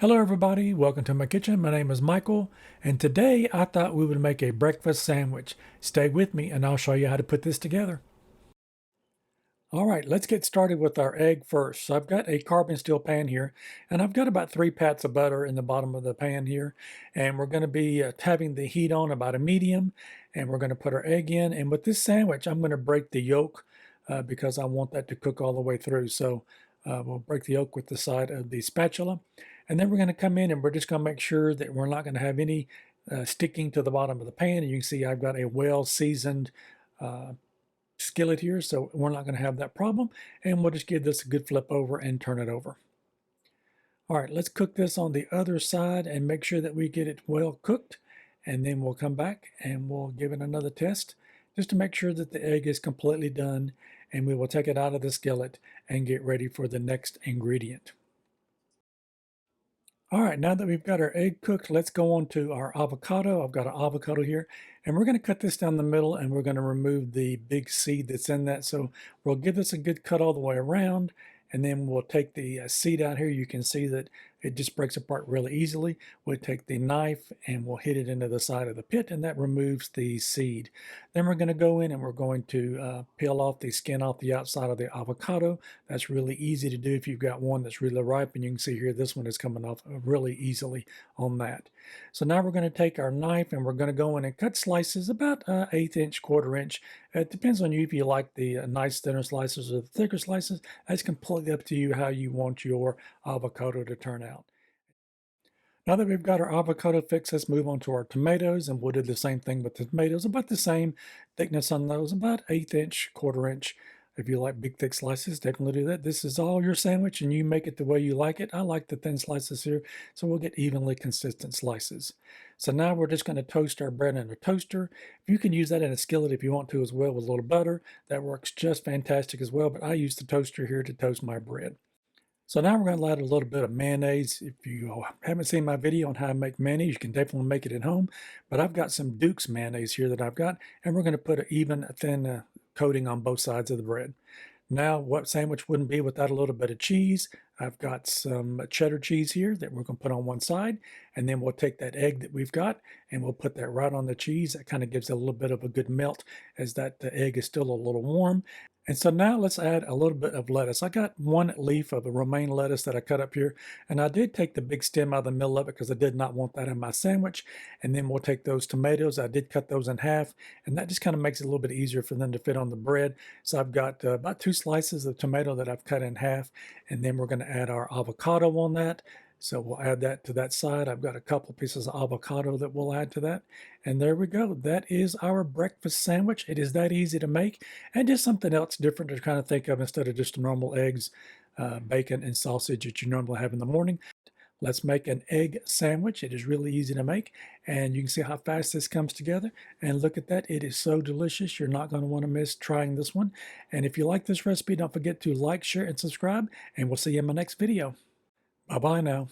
Hello everybody, welcome to my kitchen. My name is Michael, and today I thought we would make a breakfast sandwich. Stay with me and I'll show you how to put this together. All right, let's get started with our egg first. So I've got a carbon steel pan here, and I've got about 3 pats of butter in the bottom of the pan here, and we're going to be having the heat on about a medium, and we're going to put our egg in. And with this sandwich, I'm going to break the yolk because I want that to cook all the way through. So we'll break the yolk with the side of the spatula. And then we're going to come in and we're just going to make sure that we're not going to have any sticking to the bottom of the pan. And you can see I've got a well-seasoned skillet here, so we're not going to have that problem. And we'll just give this a good flip over and turn it over. All right, let's cook this on the other side and make sure that we get it well cooked. And then we'll come back and we'll give it another test just to make sure that the egg is completely done. And we will take it out of the skillet and get ready for the next ingredient. All right, now that we've got our egg cooked, let's go on to our avocado. I've got an avocado here, and we're going to cut this down the middle, and we're going to remove the big seed that's in that. So we'll give this a good cut all the way around, and then we'll take the seed out here. You can see that it just breaks apart really easily. We'll take the knife and we'll hit it into the side of the pit, and that removes the seed. Then we're going to go in and we're going to peel off the skin off the outside of the avocado. That's really easy to do if you've got one that's really ripe, and you can see here this one is coming off really easily on that. So now we're going to take our knife and we're going to go in and cut slices about 1/8 inch, 1/4 inch. It depends on you if you like the nice thinner slices or the thicker slices. That's completely up to you how you want your avocado to turn out. Now that we've got our avocado fixed, let's move on to our tomatoes, and we'll do the same thing with the tomatoes. About the same thickness on those, about 1/8 inch, 1/4 inch. If you like big thick slices, definitely do that. This is all your sandwich and you make it the way you like it. I like the thin slices here, so we'll get evenly consistent slices. So now we're just going to toast our bread in a toaster. You can use that in a skillet if you want to as well with a little butter. That works just fantastic as well, but I use the toaster here to toast my bread. So now we're going to add a little bit of mayonnaise. If you haven't seen my video on how to make mayonnaise, you can definitely make it at home. But I've got some Duke's mayonnaise here that I've got, and we're going to put an even thin coating on both sides of the bread. Now, what sandwich wouldn't be without a little bit of cheese? I've got some cheddar cheese here that we're going to put on one side, and then we'll take that egg that we've got and we'll put that right on the cheese. That kind of gives it a little bit of a good melt as that the egg is still a little warm. And so now let's add a little bit of lettuce. I got one leaf of the romaine lettuce that I cut up here, and I did take the big stem out of the middle of it because I did not want that in my sandwich. And then we'll take those tomatoes. I did cut those in half, and that just kind of makes it a little bit easier for them to fit on the bread. So I've got about 2 slices of tomato that I've cut in half, and then we're going to add our avocado on that. So we'll add that to that side. I've got a couple pieces of avocado that we'll add to that. And there we go. That is our breakfast sandwich. It is that easy to make, and just something else different to kind of think of instead of just normal eggs, bacon, and sausage that you normally have in the morning. Let's make an egg sandwich. It is really easy to make, and you can see how fast this comes together. And look at that. It is so delicious. You're not going to want to miss trying this one. And if you like this recipe, don't forget to like, share, and subscribe, and we'll see you in my next video. Bye-bye now.